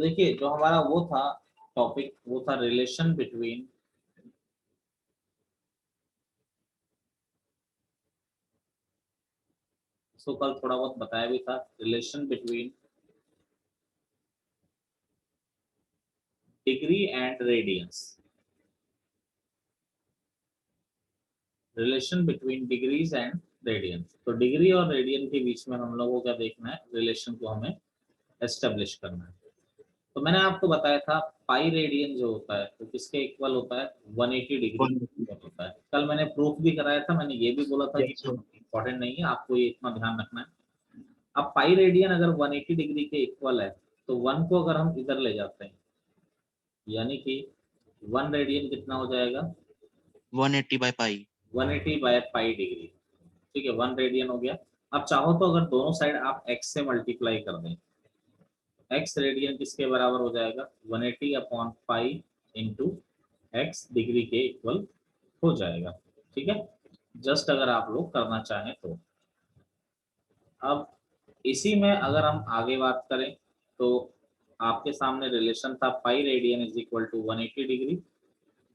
देखिए जो हमारा वो था टॉपिक, वो था रिलेशन बिटवीन इसको कल थोड़ा बहुत बताया भी था, relation between degree and radians. Relation between degrees and radians. तो डिग्री और रेडियन के बीच में हम लोगों को क्या देखना है, रिलेशन को हमें एस्टेब्लिश करना है। तो मैंने आपको बताया था पाई रेडियन जो होता है वो किसके इक्वल होता है, 180 डिग्री होता है। कल मैंने प्रूफ भी कराया था, मैंने ये भी बोला था कि इंपॉर्टेंट नहीं है, आपको ये इतना ध्यान रखना है। अब पाई रेडियन अगर 180 डिग्री के इक्वल है तो 1 को अगर हम इधर ले जाते हैं, यानी कि 1 रेडियन कितना हो जाएगा, 180 by pi, 180 by pi degree. ठीक है, 1 रेडियन हो गया। अब चाहो तो अगर दोनों साइड आप x से मल्टीप्लाई कर दें, x रेडियन किसके बराबर हो जाएगा, 180 upon pi into x degree के इक्वल हो जाएगा। ठीक है, जस्ट अगर आप लोग करना चाहें तो। अब इसी में अगर हम आगे बात करें तो आपके सामने रिलेशन था pi radian is equal to 180 degree.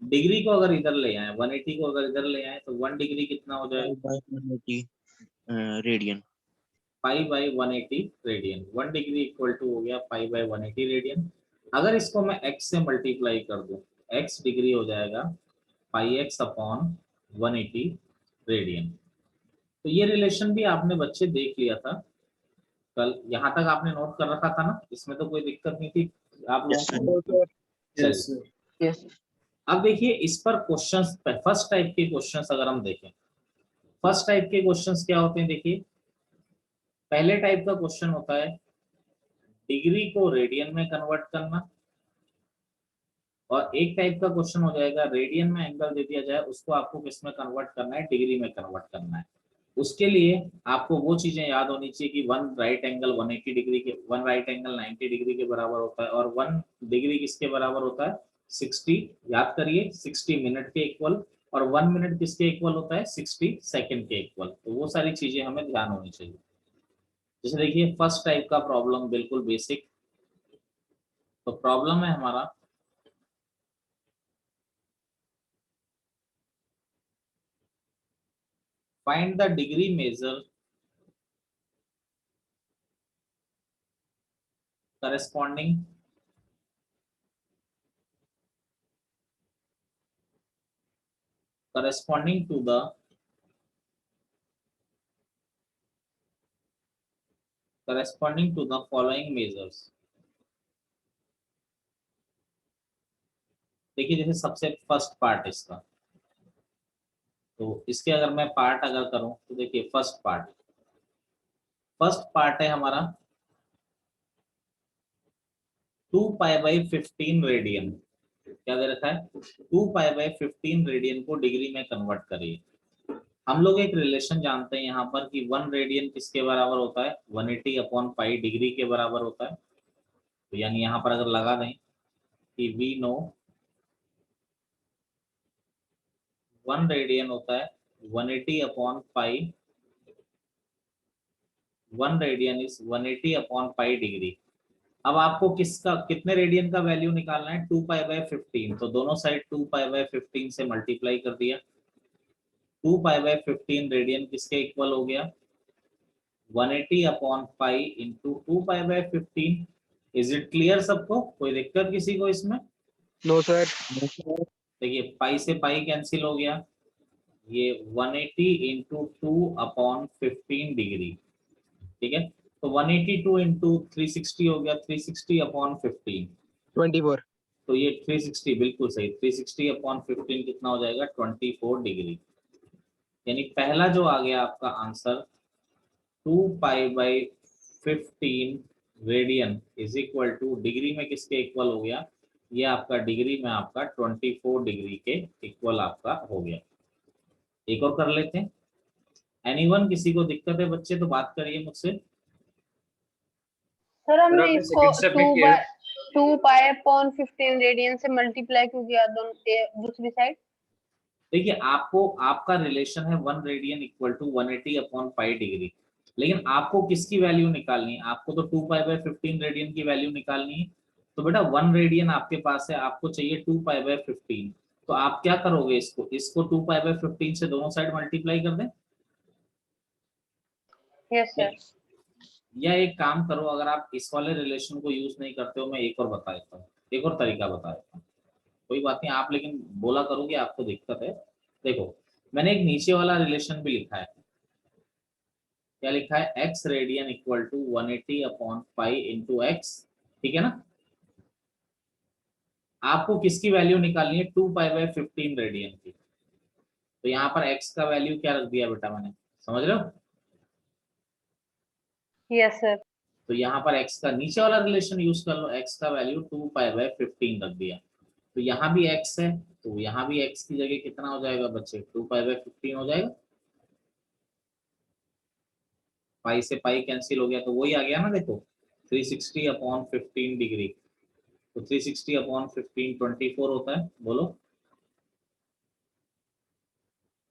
Degree को अगर इधर ले आए, 180 को अगर इधर ले आए तो 1 डिग्री कितना हो जाएगा, 180 radian, pi by 180 radian. 1 degree equal to हो गया पाई बाई 180 रेडियन। अगर इसको मैं x से मल्टीप्लाई कर दूं, x डिग्री हो जाएगा पाई एक्स अपॉन 180 रेडियन। तो ये रिलेशन भी आपने बच्चे देख लिया था कल, यहाँ तक आपने नोट कर रखा था ना, इसमें तो कोई दिक्कत नहीं थी आप लोगों को। चलिए अब देखिए इस पर क्वेश्चंस, फर्स्ट टाइप के क्वेश्चंस अगर हम देखें, फर्स्ट टाइप के क्वेश्चंस क्या होते हैं, देखिए पहले टाइप का क्वेश्चन होता है डिग्री को रेडियन में कन्वर्ट करना, और एक टाइप का क्वेश्चन हो जाएगा रेडियन में एंगल दे दिया जाए, उसको आपको किस में कन्वर्ट करना है, डिग्री में कन्वर्ट करना है। उसके लिए आपको वो चीजें याद होनी चाहिए कि 1 राइट एंगल 180 डिग्री के, 1 राइट एंगल 90 डिग्री के बराबर होता है, और 1 डिग्री किसके बराबर होता है, 60। याद करिए 60 मिनट के इक्वल, और 1 मिनट किसके इक्वल होता है, 60 सेकंड के इक्वल। तो वो सारी चीजें हमें ध्यान होनी चाहिए। जैसे देखिए फर्स्ट टाइप का प्रॉब्लम बिल्कुल बेसिक, तो प्रॉब्लम है हमारा find the degree measure corresponding corresponding to the corresponding to the following measures। देखिए जैसे सबसे फर्स्ट पार्ट इसका, तो इसके अगर मैं पार्ट अगर करूं तो देखिए फर्स्ट पार्ट है हमारा 2 पाई बाई 15 रेडियन। क्या दे रखा है, 2 पाई बाई 15 रेडियन को डिग्री में कन्वर्ट करिए। हम लोग एक रिलेशन जानते हैं यहाँ पर कि 1 रेडियन किसके बराबर होता है, 180 अपॉन पाई डिग्री के बराबर होता है। तो यानी यहाँ पर अगर लगा दें कि वी नो 1 रेडियन होता है 180 upon pi, 1 radian is 180 upon pi degree. अब आपको किसका, कितने रेडियन का वैल्यू निकालना है, 2 पाई बाय 15। तो दोनों साइड 2 पाई बाय 15 से मल्टीप्लाई कर दिया। 2 पाई बाय 15 रेडियन किसके इक्वल हो गया, 180 upon pi into 2 pi by 15। Is it clear सबको, कोई दिक्कत किसी को इसमें? No sir. देखिए पाई से पाई कैंसिल हो गया, ये 180 इंटू 2 अपॉन 15 डिग्री। ठीक है, तो 182 इंटू 360 हो गया, 360 अपॉन 15 24। तो ये 360 बिल्कुल सही, 360 अपॉन 15 कितना हो जाएगा, 24 डिग्री। यानी पहला जो आ गया आपका answer 2 pi by 15 radian is equal two degree में किसके इक्वल हो गया, ये आपका डिग्री में आपका 24 डिग्री के इक्वल आपका हो गया। एक और कर लेते हैं, एनीवन, किसी को दिक्कत है बच्चे तो बात करिए मुझसे। सर हमने इसको 2 पाई अपॉन 15 रेडियन से मल्टीप्लाई क्यों किया दोनों दूसरी साइड? देखिए आपको, आपका रिलेशन है 1 radian equal to 180 upon pi degree, लेकिन आपको किसकी वैल्यू निकालनी है, आपको तो 2 पाई बाय 15 रेडियन की वैल्यू निकालनी है। तो बेटा 1 रेडियन आपके पास है, आपको चाहिए 2π/15, तो आप क्या करोगे, इसको 2π/15 से दोनों साइड मल्टीप्लाई कर दें। Yes sir. या एक काम करो, अगर आप इस वाले रिलेशन को यूज नहीं करते हो, मैं एक और बता देता हूँ, एक और तरीका बता देता हूँ, कोई बात नहीं, आप लेकिन बोला करोगे आपको दिक्कत है। देखो मैंने एक नीचे वाला रिलेशन भी लिखा है, क्या लिखा है, x radian equal to 180/π into x, ठीक है ना। आपको किसकी वैल्यू निकालनी है, 2π/15 रेडियन की। तो यहाँ पर x का वैल्यू क्या रख दिया बेटा मैंने, समझ रहे हो। Yes sir. तो यहाँ पर x का नीचे वाला रिलेशन यूज कर लो, x का वैल्यू 2π/15 रख दिया, तो यहाँ भी x है, तो यहाँ भी x की जगह कितना हो जाएगा बच्चे, 2π/15 हो जाएगा। पाई से पाई कैंसिल हो गया, तो वही आ गया ना, देखो 360/15 डिग्री, तो 360/15 24 होता है, बोलो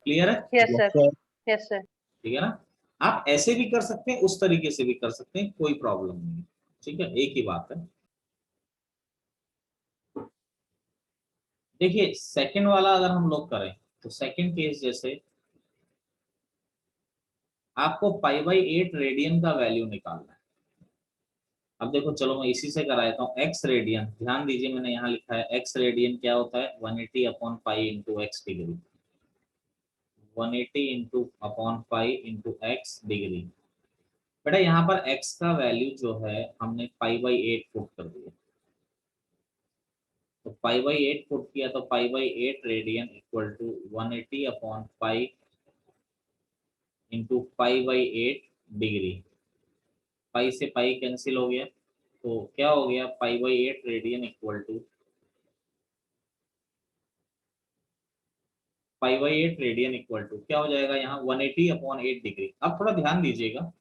क्लियर है। Yes sir. Yes sir. ठीक है ना, आप ऐसे भी कर सकते हैं, उस तरीके से भी कर सकते हैं, कोई प्रॉब्लम नहीं है, ठीक है, एक ही बात है। देखिए सेकंड वाला अगर हम लोग करें, तो सेकंड केस जैसे आपको π/8 रेडियन का वैल्यू निकालना है। अब देखो चलो मैं इसी से कराता हूँ, x रेडियन, ध्यान दीजिए मैंने यहाँ लिखा है x रेडियन क्या होता है, 180/π into x degree, 180/π into x degree. बेटा यहाँ पर x का वैल्यू जो है हमने π/8 पुट कर दिया, तो π/8 पुट किया, तो π/8 radian equal to 180/π into π/8 degree, pi से पाई कैंसिल हो गया, तो क्या हो गया, π/8 radian equal to π/8 radian equal to क्या हो जाएगा यहाँ 180/8 डिग्री। अब थोड़ा ध्यान दीजिएगा,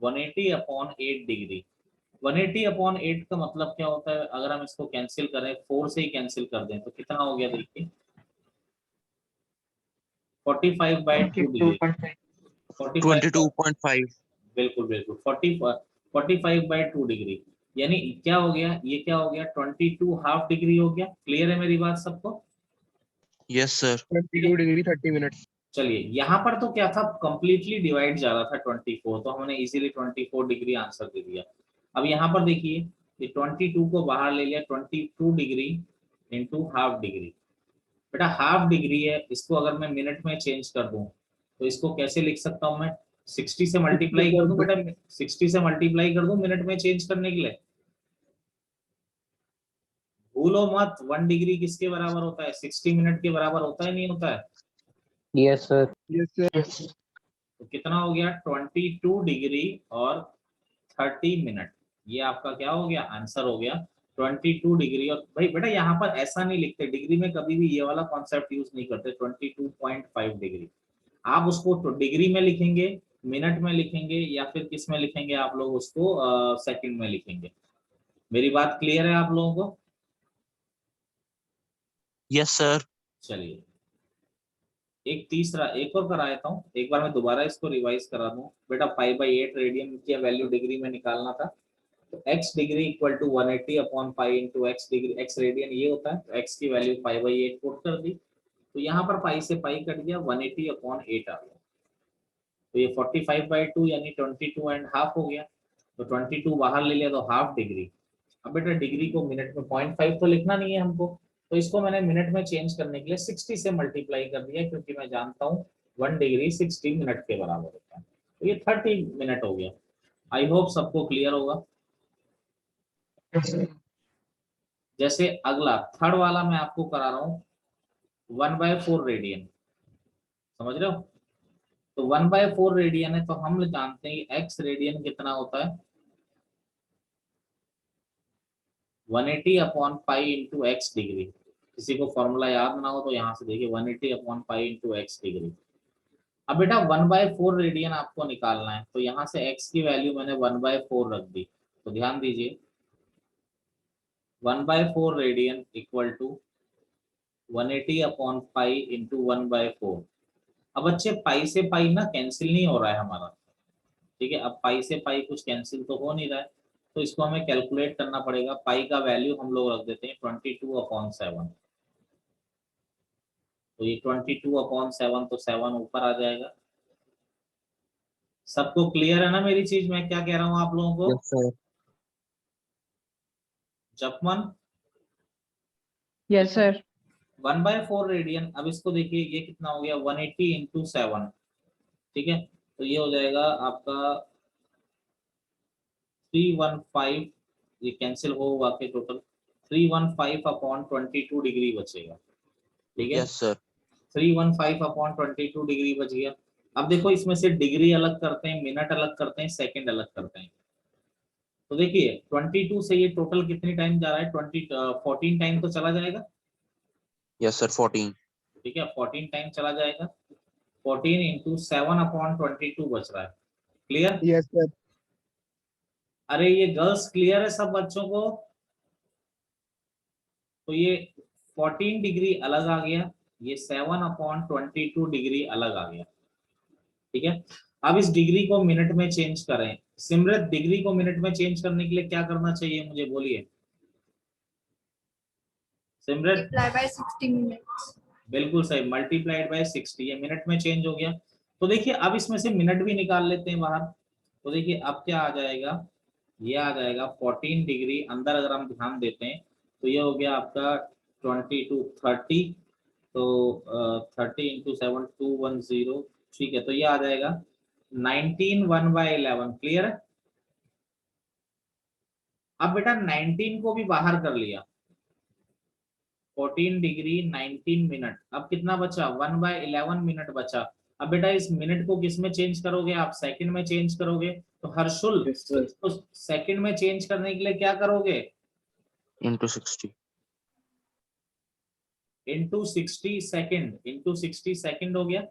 180/8 डिग्री, 180/8 का मतलब क्या होता है, अगर हम इसको कैंसिल करें 4 से ही कैंसिल कर दें तो कितना हो गया, देखिए 45/2 डिग्री, 45, 22.5। बिल्कुल बिल्कुल 45/2 डिग्री, यानी क्या हो गया, ये क्या हो गया, 22 हाफ डिग्री हो गया। क्लियर है मेरी बात सबको। Yes sir. 22 degree 30 minutes. चलिए यहाँ पर तो क्या था, कंप्लीटली डिवाइड जा रहा था 24, तो हमने इजीली 24 डिग्री आंसर दे दिया। अब यहाँ पर देखिए ये 22 को बाहर ले लिया, 22 डिग्री इंटू हाफ डिग्री, बेटा हाफ डिग्री है, इसको अगर मैं मिनट में चेंज कर दूं तो इसको कैसे लिख सकता हूं मैं, 60 से मल्टीप्लाई कर दूं बेटा, 60 से मल्टीप्लाई कर दूं मिनट में चेंज करने के लिए। भूलो मत 1 डिग्री किसके बराबर होता है, 60 मिनट के बराबर होता है, नहीं होता है। Yes sir. Yes sir. तो कितना हो गया, 22 डिग्री और 30 मिनट, ये आपका क्या हो गया, आंसर हो गया 22 डिग्री। और भाई बेटा यहाँ पर ऐसा नहीं लिखते, डिग्री में कभी भी ये वाला कॉन्सेप्ट यूज नहीं करते, 22.5 डिग्री, आप उसको तो डिग्री में लिखेंगे, मिनट में लिखेंगे, या फिर किस में लिखेंगे आप लोग उसको, सेकंड में लिखेंगे। मेरी बात क्लियर है आप लोगों को। Yes sir. चलिए एक तीसरा एक और करा देता हूँ, एक बार मैं दोबारा इसको रिवाइज करा दूं। बेटा π/8 रेडियन की वैल्यू डिग्री में निकालना था, तो x degree equal to 180/π into x degree, x radian ये होता है, तो x की वैल्यू π/8 पुट कर दी, तो यहाँ पर पाई से पाई कट गया, 180/8 आ गया, तो ये 45/2 यानी 22 एंड हाफ हो गया, तो 22 बाहर ले लिया तो हाफ डिग्री। अब बेटा डिग्री को मिनट में 0.5 तो लिखना नहीं है हमको, तो इसको मैंने मिनट में चेंज करने के लिए 60 से मल्टीप्लाई कर दिया, क्योंकि मैं जानता हूँ 1 डिग्री 60 मिनट के बराबर होता है, तो ये 30 मिनट हो गया। आई होप सबको क्लियर होगा। जैसे अगला थर्ड वाला मैं आपको करा रहा हूँ 1/4 रेडियन, समझ रहे हो। तो 1/4 रेडियन है, तो हम जानते हैं एक्स रेडियन कितना होता है, 180/π इंटू एक्स डिग्री। किसी को फॉर्मूला याद ना हो तो यहाँ से देखिए 180/π इंटू एक्स डिग्री। अब बेटा 1/4 रेडियन आपको निकालना है, तो यहाँ से x की वैल्यू मैंने 1/4 रख दी, तो ध्यान दीजिए 1/4 रेडियन इक्वल टू 180/π इंटू 1/4। अब बच्चे पाई से पाई ना कैंसिल नहीं हो रहा है हमारा, ठीक है, अब पाई से पाई कुछ कैंसिल तो हो नहीं रहा है, तो इसको हमें कैलकुलेट करना पड़ेगा। पाई का वैल्यू हम लोग रख देते हैं 22/7। तो ये 22/7, तो 7 ऊपर आ जाएगा। सबको क्लियर है ना मेरी चीज, मैं क्या कह रहा हूँ आप लोगों को? Yes, sir. जपमन यस सर। 1/4 रेडियन। अब इसको देखिए, ये कितना हो गया 180 × 7, ठीक है। तो ये हो जाएगा आपका 315, ये कैंसिल होगा के टोटल 315/22 डिग्री बचेगा, ठीक है। Yes, sir. 315/22 डिग्री बच गया। अब देखो इसमें से डिग्री अलग करते हैं, मिनट अलग करते हैं, सेकंड अलग करते हैं। तो देखिए 22 से ये टोटल कितनी टाइम जा रहा है, 14 टाइम तो चला जाएगा, Yes, sir. 14. ठीक है। 14 टाइम चला जाएगा। 14 × 7/22 बच रहा है। क्लियर? Yes, sir. अरे ये गर्ल्स क्लियर है सब बच्चों को? तो ये 14 डिग्री अलग आ गया, ये 7/22 डिग्री अलग आ गया, ठीक है। अब इस डिग्री को मिनट में चेंज करें। सिमरत, डिग्री को मिनट में चेंज करने के लिए क्या करना चाहिए मुझे बोलिए सिमरत? multiply by 60 minutes. बिल्कुल सही, मल्टीप्लाइड बाय 60, ये मिनट में चेंज हो गया। तो देखिए अब इसमें से मिनट भी निकाल लेते हैं बाहर। तो देखिए अब क्या आ जाएगा, ये आ जाएगा 14 डिग्री अंदर अगर हम ध्यान देते हैं तो ये हो गया आपका 22 30, तो 30 × 7 210, ठीक है। तो ये आ जाएगा 19 1/11। क्लियर है? अब बेटा 19 को भी बाहर कर लिया, 14 डिग्री 19 मिनट, अब कितना बचा 1/11 मिनट बचा। अब बेटा इस मिनट को किस में चेंज करोगे आप, सेकंड में चेंज करोगे। तो हर्षुल तो सेकंड में चेंज करने के लिए क्या करोगे, Into 60. Into 60 second, into 60 second हो गया।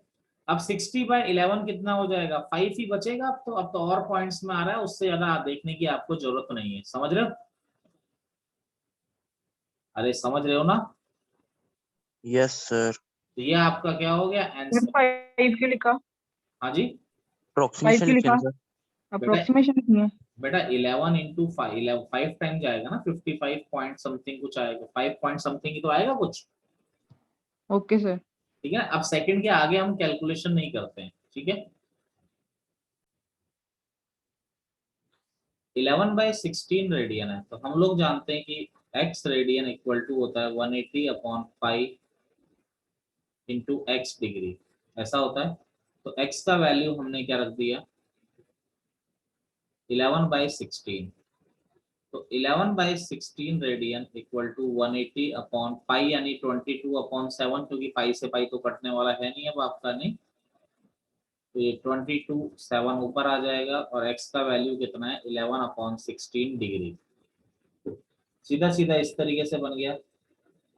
अब 60/11 कितना हो जाएगा, 5 ही बचेगा। अब तो और पॉइंट्स में आ रहा है, उससे ज्यादा देखने की आपको जरूरत नहीं है। समझ रहे हो? अरे समझ रहे हो ना? Yes, sir. तो ये आपका क्या हो गया आंसर। 5 क्यों लिखा? हाँ जी 5 Approximation क्यों लिखिए लिखा? sir. अप्रोक्सीमेशन कितनी है? बेटा 11 × 5, 5 टाइम जाएगा ना, 55 पॉइंट समथिंग कुछ आएगा, 5 पॉइंट समथिंग ही तो आएगा कुछ, ओके सर। ठीक है। अब सेकंड के आगे हम कैलकुलेशन नहीं करते हैं, ठीक है। 11/16 रेडियन है, तो हम लोग जानते हैं कि x रेडियन इक्वल टू होता है 180/5 × x डिग्री, ऐसा होता है। तो x का वैल्यू हमने क्या रख दिया 11/16, तो 11/16 रेडियन इक्वल टू 180/पाई यानी 22/7, क्योंकि पाई से पाई तो कटने वाला है नहीं अब आपका, नहीं। तो ये 22/7 ऊपर आ जाएगा और x का वैल्यू कितना है 11/16 डिग्री। सीधा सीधा इस तरीके से बन गया।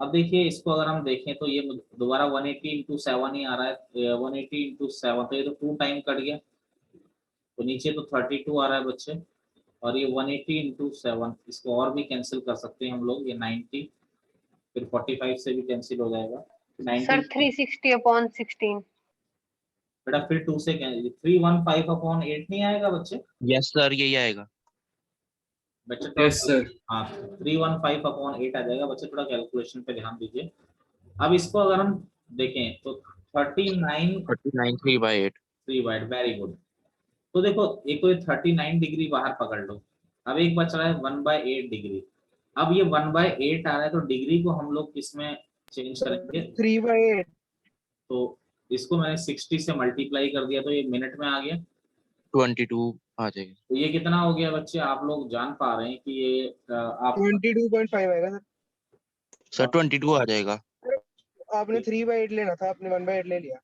अब देखिए इसको अगर हम देखें तो ये दोबारा 180 × 7 ही आ रहा है, 180 × 7, तो ये तो 2 टाइम कट गया, तो नीचे तो 32 आ रहा है बच्चे। और ये 180 × 7, इसको और भी कैंसिल कर सकते हैं हम लोग, ये 90, फिर 45 से भी कैंसिल हो जाएगा 90। सर 360/16। बेटा फिर 2 से 315/8 नहीं आएगा बच्चे? Yes, sir. यही आएगा. बच्चे Yes, sir. हाँ 315/8 आ जाएगा बच्चे, थोड़ा कैलकुलेशन पे ध्यान दीजिए। अब इसको अगर हम देखें तो 39 39 3/8. 3/8, वेरी गुड। तो देखो एक तो 39 डिग्री बाहर पकड़ लो, अब एक बच रहा है 1/8 डिग्री। अब ये 1/8 आ रहा है, तो डिग्री को हम लोग किसमें चेंज करेंगे, 3/8. तो इसको मैंने 60 से मल्टीप्लाई कर दिया, तो ये मिनट में आ गया। 22 आ जाएगा. तो ये कितना हो गया बच्चे, आप लोग जान पा रहे हैं कि ये आप 22.5 आएगा सर. Sir 22 आ जाएगा. आपने 3/8 लेना था, आपने 1/8 ले लिया.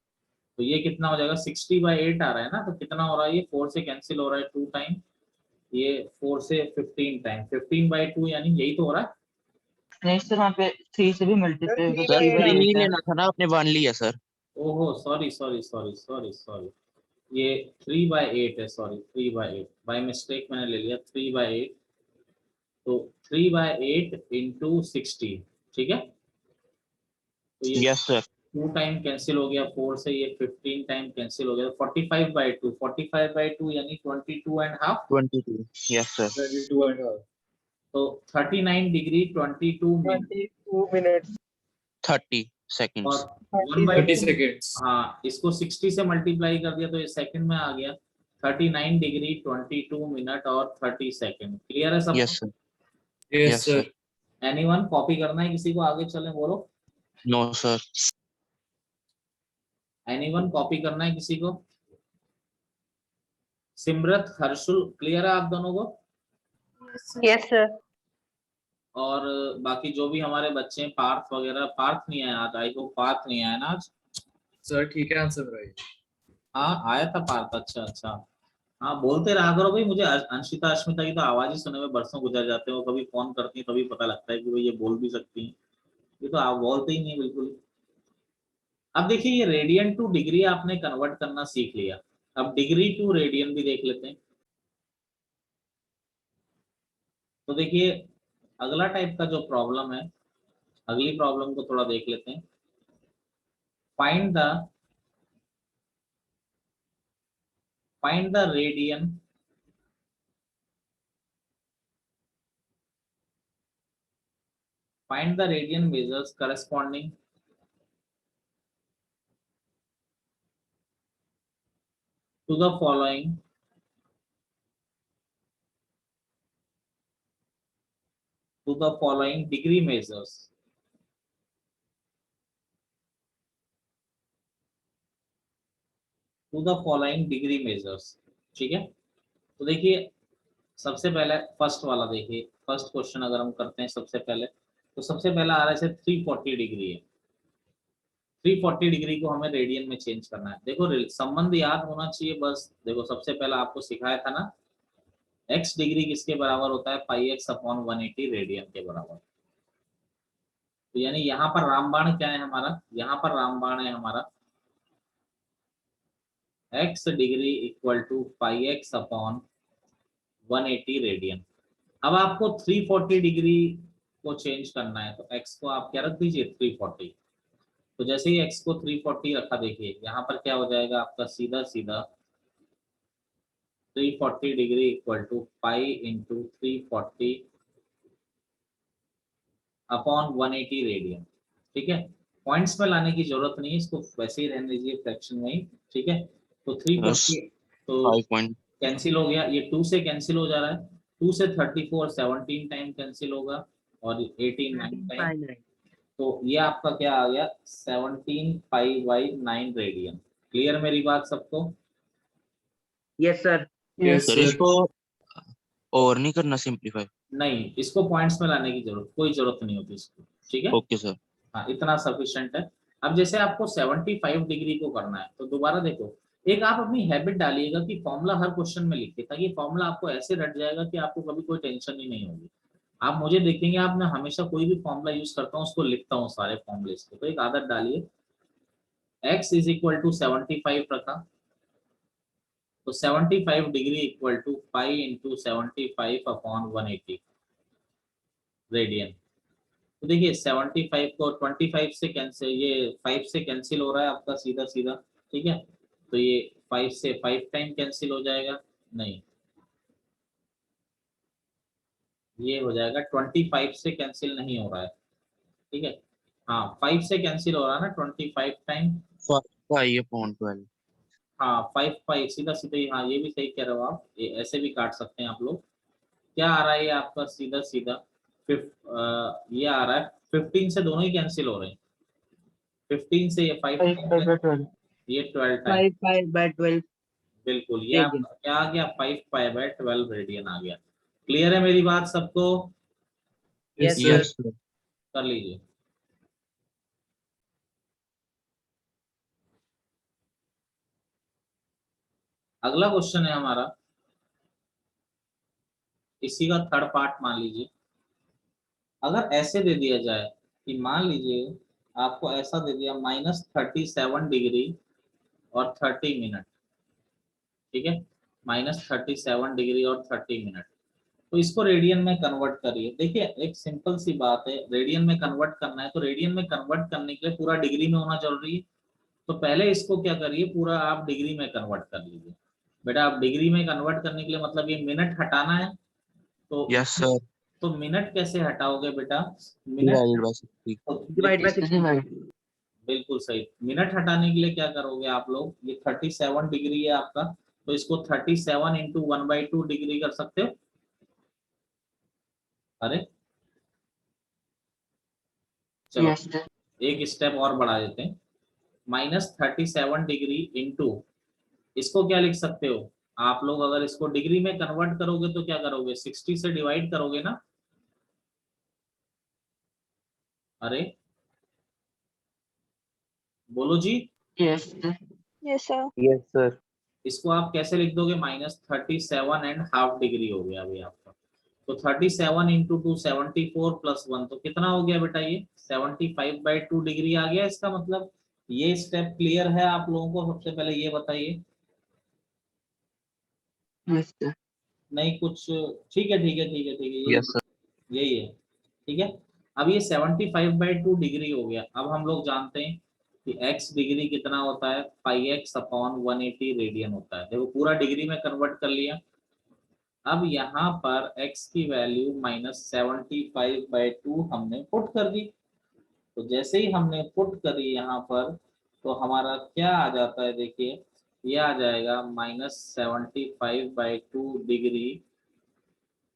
तो ये कितना हो जाएगा 60/8 आ रहा है ना, तो कितना हो रहा है, ये 4 से कैंसिल हो रहा है 2 टाइम, ये 4 से 15 टाइम, 15/2 यानी यही तो हो रहा है। नहीं सर, वहाँ पे 3 से भी मल्टीप्लाई होगा, Sir 3 बाई 3 नहीं 8 है। लेना था ना, आपने 1 लिया sir. ओहो sorry sorry sorry sorry sorry, ये 3/8 है, सॉरी 3/8 बाय मिस्टेक मैंने ले लिया 3/8, तो 3/8 × 60, ठीक है। तो ये Yes, sir. 2 टाइम कैंसिल हो गया, 4 से ये 15 टाइम कैंसिल हो गया, 45/2, 45/2 यानी 22.5, 22, yes sir. 22.5 तो 39 डिग्री 22 मिनट 22 मिनट्स 30 seconds. और 1/2 30 seconds. हाँ, इसको 60 से मल्टीप्लाई कर दिया तो ये सेकंड में आ गया, 39 डिग्री 22 मिनट और 30 सेकंड। क्लियर है सब? Yes sir. Yes, Yes, sir. sir. Anyone copy करना है किसी को? आगे चलें, बोलो। No sir. एनीवन कॉपी करना है किसी को? सिमरत, हर्षुल, क्लियर है आप दोनों को? Yes sir. और बाकी जो भी हमारे बच्चे हैं, पार्थ वगैरह, पार्थ नहीं आया आज, आई होप पार्थ नहीं आया ना आज। सर ठीक है आंसर राइट। हाँ आया था पार्थ, अच्छा अच्छा। हाँ बोलते रहा करो भाई, मुझे अंशिता अश्मिता की तो आवाज ही सुने में बरसों गुजर जाते हैं, वो कभी फोन करती है तभी पता लगता है कि भाई ये बोल भी सकती हैं, ये तो आप बोलते ही नहीं बिल्कुल। अब देखिए ये रेडियन टू डिग्री आपने कन्वर्ट करना सीख लिया, अब डिग्री टू रेडियन भी देख लेते हैं। तो देखिए अगला टाइप का जो प्रॉब्लम है, अगली प्रॉब्लम को थोड़ा देख लेते हैं। Find the radian measures corresponding to the following degree measures. To the following degree measures, ठीक है। तो देखिए सबसे पहले फर्स्ट वाला देखिए, फर्स्ट क्वेश्चन अगर हम करते हैं सबसे पहले, तो सबसे पहला आ रहा है 340 डिग्री है, 340 डिग्री को हमें रेडियन में चेंज करना है। देखो संबंध याद होना चाहिए बस। देखो सबसे पहला आपको सिखाया था ना, x डिग्री किसके बराबर होता है, πx/180 रेडियन के बराबर। तो यानी यहाँ पर रामबाण क्या है हमारा, यहाँ पर रामबाण है हमारा x degree equal to πx/180 radian. अब आपको 340 डिग्री को चेंज करना है, तो x को आप क्या रख दीजिए 340। तो जैसे ही x को 340 रखा, देखिए यहाँ पर क्या हो जाएगा आपका, सीधा सीधा 340 degree equal to pi into 340/180 radian. ठीक है, पॉइंट्स में लाने की जरूरत नहीं है, इसको वैसे ही रहने दीजिए फ्रैक्शन में ही। ठीक है, तो 340 तो 5 point. कैंसिल हो गया, ये 2 से कैंसिल हो जा रहा है, 2 से 34 17 टाइम कैंसिल होगा और 18 9 टाइम, तो ये आपका क्या आ गया 17 पाई/9 रेडियन। क्लियर मेरी बात सबको? Yes sir. Yes sir sir. इसको और नहीं करना सिंपलीफाई? नहीं, इसको पॉइंट्स में लाने की कोई जरूरत नहीं होती इसको। ठीक है, ओके सर। हाँ इतना सफिशिएंट है। अब जैसे आपको 75 डिग्री को करना है, तो दोबारा देखो, एक आप अपनी हैबिट डालिएगा कि फॉर्मूला हर क्वेश्चन में लिखिए, ताकि फॉर्मूला आपको ऐसे रट जाएगा कि आपको कभी कोई टेंशन ही नहीं होगी। आप मुझे देखेंगे, आप मैं हमेशा कोई भी फॉर्मूला यूज करता हूँ उसको लिखता हूँ सारे फॉर्मूले को। तो एक आदत डालिए, x इज इक्वल टू 75 रखा, तो 75 degree equal to pi into 75/180 radian. तो देखिए 75 को 25 से कैंसिल, ये 5 से कैंसिल हो रहा है आपका सीधा सीधा। ठीक है, तो ये 5 से 5 टाइम कैंसिल हो जाएगा, नहीं ये हो जाएगा 25 से कैंसिल नहीं हो रहा है। ठीक है, हाँ 5 से कैंसिल हो रहा है ना 25 टाइम, 5/12. हाँ 5 सीधा सीधा ही, हाँ ये भी सही कह रहे हो आप, ये ऐसे भी काट सकते हैं आप लोग। क्या आ रहा है ये आपका सीधा सीधा ये आ रहा है 15 से दोनों ही कैंसिल हो रहे हैं, 15 से ये 5 ये 12 टाइम, 5/12 बिल्कुल ये रेडियन। आपका क्या आ गया 5π/12 रेडियन आ गया। क्लियर है मेरी बात सबको? Yes sir. Yes sir. कर लीजिए। अगला क्वेश्चन है हमारा, इसी का थर्ड पार्ट मान लीजिए। अगर ऐसे दे दिया जाए कि मान लीजिए आपको ऐसा दे दिया -37 डिग्री और 30 मिनट। ठीक है, -37 डिग्री और 30 मिनट। तो इसको रेडियन में कन्वर्ट करिए। देखिए एक सिंपल सी बात है, रेडियन में कन्वर्ट करना है तो रेडियन में कन्वर्ट करने के लिए पूरा डिग्री में होना जरूरी है। तो पहले इसको क्या करिए, पूरा आप डिग्री में कन्वर्ट कर लीजिए। बेटा आप डिग्री में कन्वर्ट करने के लिए मतलब ये मिनट हटाना है, तो यस सर, तो मिनट कैसे हटाओगे बेटा, मिनट डिवाइडेड बाय 60। तो डिवाइड बाय 60। बिल्कुल सही। मिनट हटाने के लिए क्या करोगे आप लोग, ये 37 डिग्री है आपका, तो इसको 37 इंटू 1/2 डिग्री कर सकते हो। अरे चलो यस सर, एक स्टेप और बढ़ा देते हैं, -37 डिग्री इंटू, इसको क्या लिख सकते हो आप लोग, अगर इसको डिग्री में कन्वर्ट करोगे तो क्या करोगे, 60 से डिवाइड करोगे ना। अरे बोलो जी, yes sir, yes sir. Yes sir. इसको आप कैसे लिख दोगे, -37.5 डिग्री हो गया अभी आपका। तो 37 इंटू 2 74 प्लस 1 तो कितना हो गया बेटा, ये 75/2 डिग्री आ गया। इसका मतलब ये स्टेप क्लियर है आप लोगों को, सबसे पहले ये बताइए। यस सर, नहीं कुछ, ठीक है ठीक है ठीक है ठीक है, यस सर, यही है ठीक है। अब ये 75/2 डिग्री हो गया। अब हम लोग जानते हैं कि x डिग्री कितना होता है, πx/180 रेडियन होता है। देखो पूरा डिग्री में कन्वर्ट कर लिया। अब यहाँ पर x की वैल्यू -75/2 हमने पुट कर दी। तो जैसे ही हमने पुट करी यहाँ पर, तो हमारा क्या आ जाता है, देखिए ये आ जाएगा -75/2 डिग्री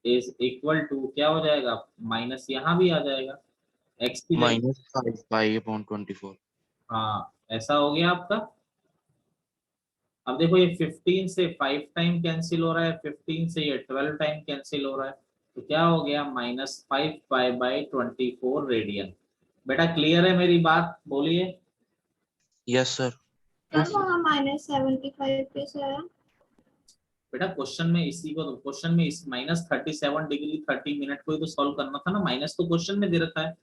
इज इक्वल टू, क्या हो जाएगा, माइनस यहाँ भी आ जाएगा x की जगह। -5 हाँ ऐसा हो गया आपका। अब देखो ये 15 से 5 टाइम कैंसिल हो रहा है, 15 से ये 12 टाइम कैंसिल हो रहा है, तो क्या हो गया, -5π/24 रेडियन। बेटा क्लियर है मेरी बात, बोलिए। यस सर, सर वहाँ -75 कैसे आया? बेटा क्वेश्चन में इसी को, तो क्वेश्चन में इस -37 डिग्री 30 मिनट को ही तो सॉल्व करना था ना, माइनस तो क्वेश्चन में दे रखा है।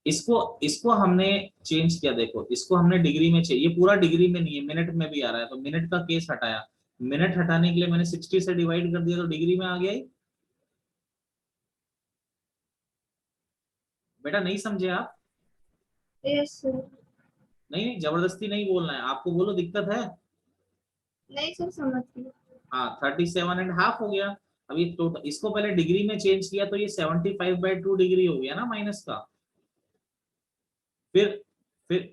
इसको इसको हमने चेंज किया, देखो इसको हमने डिग्री में चाहिए, ये पूरा डिग्री में नहीं है, मिनट में भी आ रहा है, तो मिनट का केस हटाया। मिनट हटाने के लिए मैंने 60 से डिवाइड कर दिया, तो डिग्री में आ गया ही। बेटा नहीं समझे आप, यस सर। नहीं नहीं जबरदस्ती नहीं बोलना है आपको, बोलो दिक्कत है। नहीं सर समझ गई। हाँ 37.5 हो गया। अब ये टोटल, इसको पहले डिग्री में चेंज किया तो ये 75/2 डिग्री हो गया ना माइनस का। फिर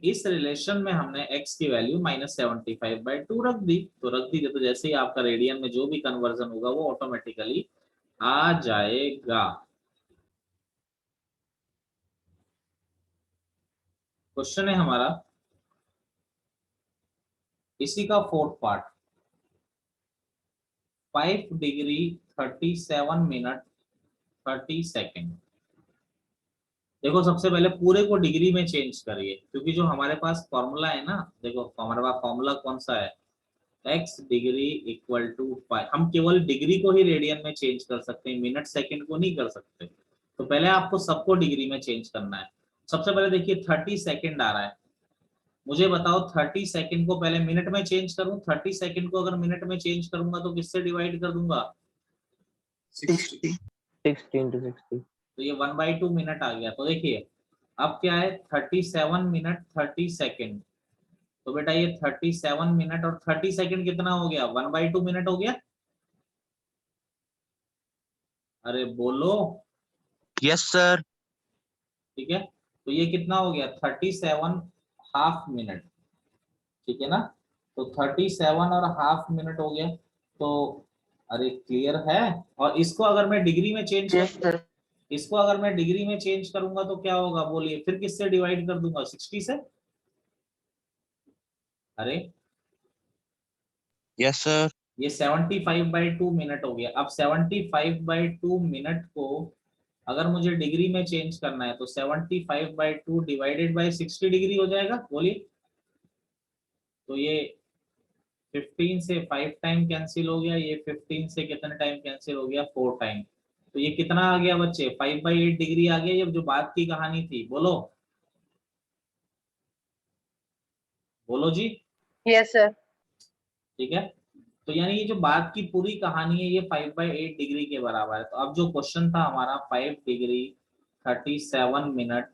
इस रिलेशन में हमने x की वैल्यू -75/2 रख दी, तो रख दी तो जैसे ही आपका रेडियन में जो भी कन्वर्जन होगा वो ऑटोमेटिकली आ जाएगा। क्वेश्चन है हमारा इसी का fourth part, 5 degree 37 minute 30 second. देखो सबसे पहले पूरे को डिग्री में चेंज करिए, क्योंकि जो हमारे पास फॉर्मूला है ना, देखो हमारे पास फॉर्मूला कौन सा है, x डिग्री इक्वल टू पाई। हम केवल डिग्री को ही रेडियन में चेंज कर सकते हैं, मिनट सेकंड को नहीं कर सकते। तो पहले आपको सबको डिग्री में चेंज करना है। सबसे पहले देखिए 30 सेकंड आ रहा है, मुझे बताओ 30 सेकंड को पहले मिनट में चेंज करूं, 30 सेकंड को अगर मिनट में चेंज करूंगा तो किससे डिवाइड कर दूंगा, 60, 60 into 60। तो ये 1/2 मिनट आ गया। तो देखिए अब क्या है, 37 मिनट 30 सेकंड, तो बेटा ये 37 मिनट और 30 सेकंड कितना हो गया, 1/2 मिनट हो गया। अरे बोलो, यस सर, ठीक है। तो ये कितना हो गया, 37 हाफ मिनट, ठीक है ना। तो 37 और हाफ मिनट हो गया। तो अरे क्लियर है। और इसको अगर मैं डिग्री में चेंज यस कर, सर, इसको अगर मैं डिग्री में चेंज करूंगा तो क्या होगा, बोलिए, फिर किससे डिवाइड कर दूंगा, 60 से। अरे यस सर, ये 75/2 मिनट हो गया। अब 75/2 मिनट को अगर मुझे डिग्री में चेंज करना है तो 75/2 डिवाइडेड बाई 60 डिग्री हो जाएगा, बोलिए। तो ये 15 से 5 टाइम कैंसिल हो गया, ये 15 से कितने टाइम कैंसिल हो गया, 4 टाइम। तो ये कितना आ गया बच्चे, 5/8 डिग्री आ गया, ये जो बात की कहानी थी, बोलो बोलो जी। Yes sir. ठीक है, तो यानी ये जो बात की पूरी कहानी है ये 5/8 डिग्री के बराबर है। तो अब जो क्वेश्चन था हमारा 5 degree 37 minute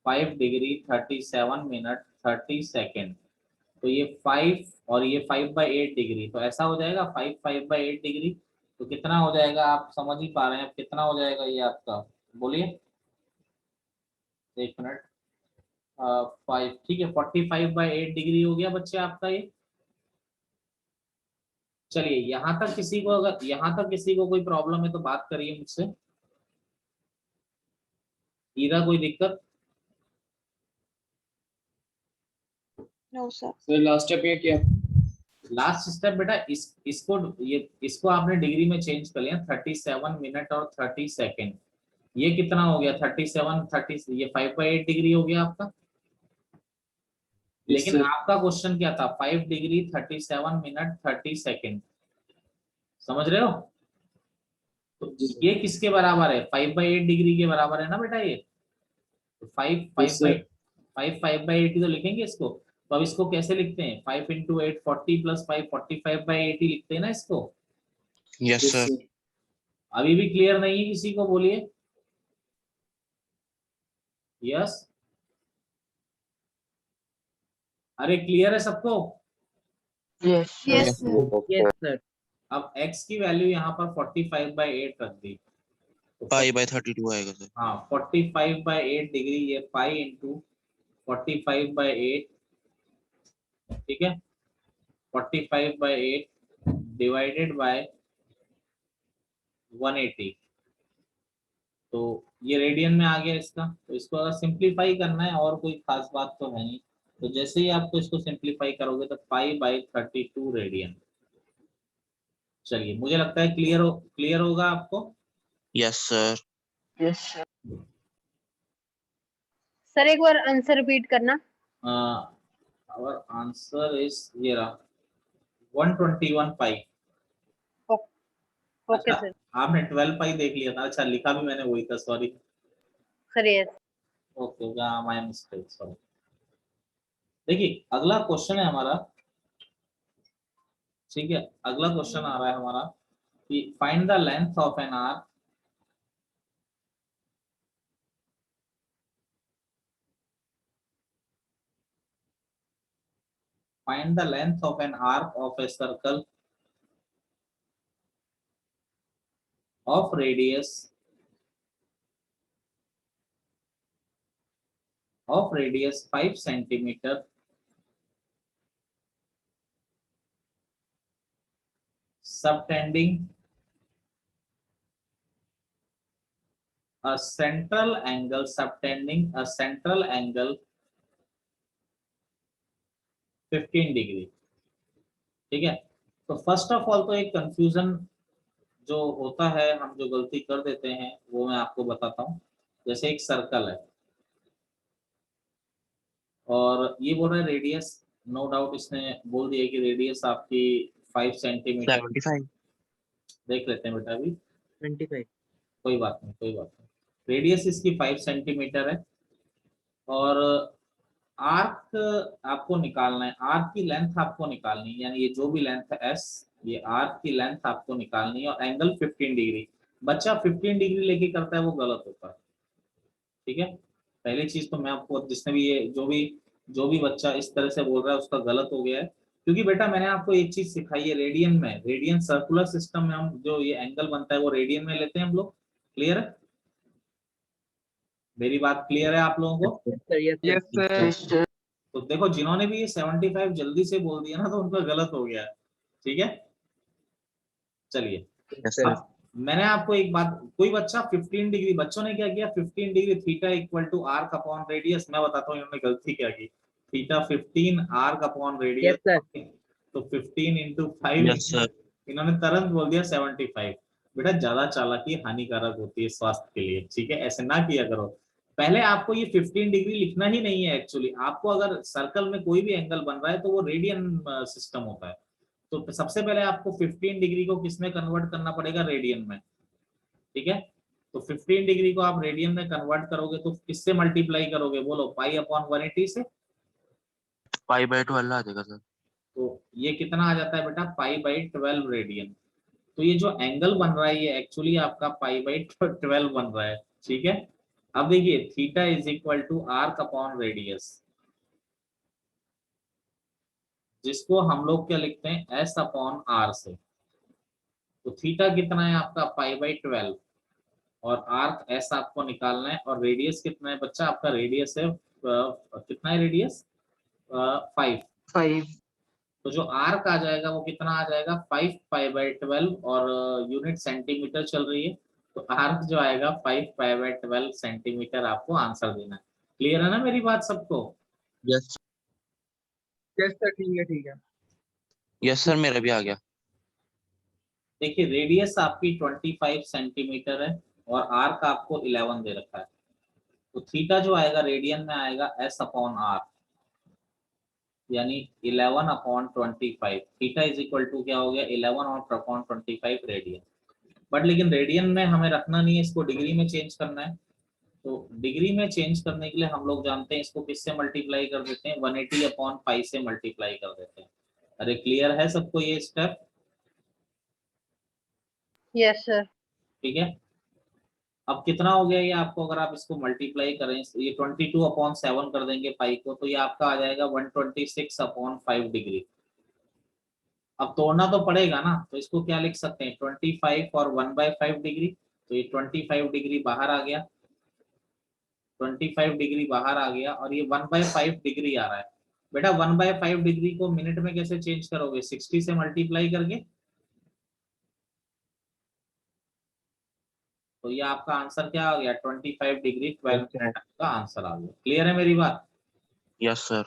5 degree 37 minute 30 second, तो ये 5 और ये 5/8 डिग्री, तो ऐसा हो जाएगा 5/8 डिग्री। तो कितना हो जाएगा, आप समझ ही पा रहे हैं कितना हो जाएगा ये आपका, बोलिए 1 मिनट। 5 ठीक है, 45/8 डिग्री हो गया बच्चे आपका ये। चलिए यहाँ तक किसी को, अगर यहाँ तक किसी को कोई प्रॉब्लम है तो बात करिए मुझसे। ईरा कोई दिक्कत? No sir. Sir last step ये क्या? लास्ट स्टेप बेटा इसको आपने डिग्री में चेंज कर लिया, 37 मिनट और 30 सेकेंड। ये कितना हो गया 37 30, ये 5/8 डिग्री हो गया आपका। लेकिन आपका क्वेश्चन क्या था, 5 डिग्री 37 मिनट 30 सेकेंड, समझ रहे हो? तो ये किसके बराबर है, 5/8 डिग्री के बराबर है ना बेटा ये। तो 5/8 तो लिखेंगे इसको। तो अब इसको कैसे लिखते हैं, 5 × 8 40 + 5 45/8 ही लिखते हैं ना इसको। Yes sir. अभी भी क्लियर नहीं है किसी को, बोलिए यस। अरे क्लियर है सबको? Yes yes yes sir. अब x की वैल्यू यहाँ पर 45/8 रख दी, तो π/32 आएगा सर। हाँ 45/8 डिग्री, ये पाई इंटू 45/8, ठीक है, 45/8 डिवाइडेड बाय 180, तो ये रेडियन में आ गया इसका। तो इसको अगर सिंप्लीफाई करना है, और कोई खास बात तो है नहीं, तो जैसे ही आपको इसको सिंप्लीफाई करोगे तो π/32 रेडियन। चलिए मुझे लगता है क्लियर होगा आपको। Yes sir. Yes sir. Sir एक बार आंसर रिपीट करना। our answer is ये रहा 121 पाई। ओके अच्छा, सर। आपने 12 पाई देख लिया था, अच्छा लिखा भी मैंने वही था, sorry. Sir yes. Okay my mistake, sorry. देखिए अगला क्वेश्चन है हमारा, ठीक है, अगला क्वेश्चन आ रहा है हमारा कि find the length of an arc find the length of an arc of a circle of radius 5 centimeter subtending a central angle 15 degree. ठीक है, तो फर्स्ट ऑफ ऑल तो एक कंफ्यूजन जो होता है, हम जो गलती कर देते हैं वो मैं आपको बताता हूँ। जैसे एक सर्कल है और ये बोल रहा है रेडियस, नो डाउट इसने बोल दिया कि रेडियस आपकी 5 सेंटीमीटर। 75। देख लेते हैं बेटा अभी, 25। कोई बात नहीं। रेडियस इसकी 5 सेंटीमीटर है और आर्क आपको निकालना है, आर्क की लेंथ आपको निकालनी है, यानी ये जो भी लेंथ है s, ये आर्क की लेंथ आपको निकालनी है, और एंगल 15 डिग्री। बच्चा 15 डिग्री लेके करता है वो गलत होता है, ठीक है। पहली चीज तो मैं आपको, जिसने भी ये जो भी बच्चा इस तरह से बोल रहा है उसका गलत हो गया है, क्योंकि बेटा मैंने आपको एक चीज सिखाई है रेडियन में, रेडियन सर्कुलर सिस्टम में हम जो ये एंगल बनता है वो रेडियन में लेते हैं हम लोग। क्लियर है, मेरी बात क्लियर है आप लोगों को? Yes sir. तो देखो जिन्होंने भी ये 75 जल्दी से बोल दिया ना तो उनका गलत हो गया है, ठीक है। चलिए यस सर। अब मैंने आपको एक बात, कोई बच्चा 15 डिग्री, बच्चों ने क्या किया 15 degree theta equal to arc upon radius. मैं बताता हूँ इन्होंने गलती क्या की, थीटा 15 आर्क अपॉन रेडियस, तो 15 × 5 यस सर। इन्होंने तुरंत बोल दिया 75। बेटा ज्यादा चालाकी हानिकारक होती है स्वास्थ्य के लिए, ठीक है, ऐसे ना किया करो। पहले आपको ये 15 डिग्री लिखना ही नहीं है एक्चुअली। आपको अगर सर्कल में कोई भी एंगल बन रहा है तो वो रेडियन सिस्टम होता है, तो सबसे पहले आपको 15 डिग्री को किसमें कन्वर्ट करना पड़ेगा, रेडियन में, ठीक है। तो 15 डिग्री को आप रेडियन में कन्वर्ट करोगे तो किससे मल्टीप्लाई करोगे, बोलो, π/180 से। π/12 आ जाएगा सर। तो ये कितना आ जाता है बेटा, पाई बाई 12 रेडियन। तो ये जो एंगल बन रहा है ये एक्चुअली आपका पाई बाई 12 बन रहा है, ठीक है। अब देखिए theta is equal to arc upon radius, जिसको हम लोग क्या लिखते हैं, एस अपॉन आर से। तो थीटा कितना है आपका, पाई बाई 12, और आर्क एस आपको निकालना है, और रेडियस कितना है बच्चा आपका, रेडियस है कितना है रेडियस, 5। 5 तो जो आर्क आ जाएगा वो कितना आ जाएगा, 5 पाई बाई 12, और यूनिट सेंटीमीटर चल रही है, तो आर्क जो आएगा 5 पाई बाई 12 सेंटीमीटर आपको आंसर देना है। क्लियर है ना मेरी बात सबको? यस यस सर, ठीक है ठीक है। यस सर, मेरा भी आ गया। देखिए रेडियस आपकी 25 सेंटीमीटर है, और आर्क आपको 11 दे रखा है। तो थीटा जो आएगा रेडियन में आएगा एस अपॉन आर, यानी 11 upon 25। Theta is equal to क्या हो गया, 11 और अपॉन 25 रेडियन। बट लेकिन रेडियन में हमें रखना नहीं है, इसको डिग्री में चेंज करना है। तो डिग्री में चेंज करने के लिए हम लोग जानते हैं इसको किससे मल्टीप्लाई कर देते हैं, 180 अपॉन पाई से मल्टीप्लाई कर देते हैं। अरे क्लियर है सबको ये स्टेप? Yes sir. ठीक है। अब कितना हो गया ये आपको, अगर आप इसको मल्टीप्लाई करें, ये 22 अपॉन 7 कर देंगे पाई को, तो ये आपका आ जाएगा 126 अपॉन 5 डिग्री। अब तोड़ना तो पड़ेगा ना, तो इसको क्या लिख सकते हैं, 25 और 1/5 डिग्री। तो ये 25 डिग्री बाहर आ गया, 25 डिग्री बाहर आ गया, और ये 1/5 डिग्री आ रहा है। बेटा 1/5 डिग्री को मिनट में कैसे चेंज करोगे, 60 से मल्टीप्लाई करके। तो ये आपका आंसर क्या आ गया, 25 डिग्री 12 मिनट का आंसर आ गया। क्लियर है मेरी बात? Yes sir.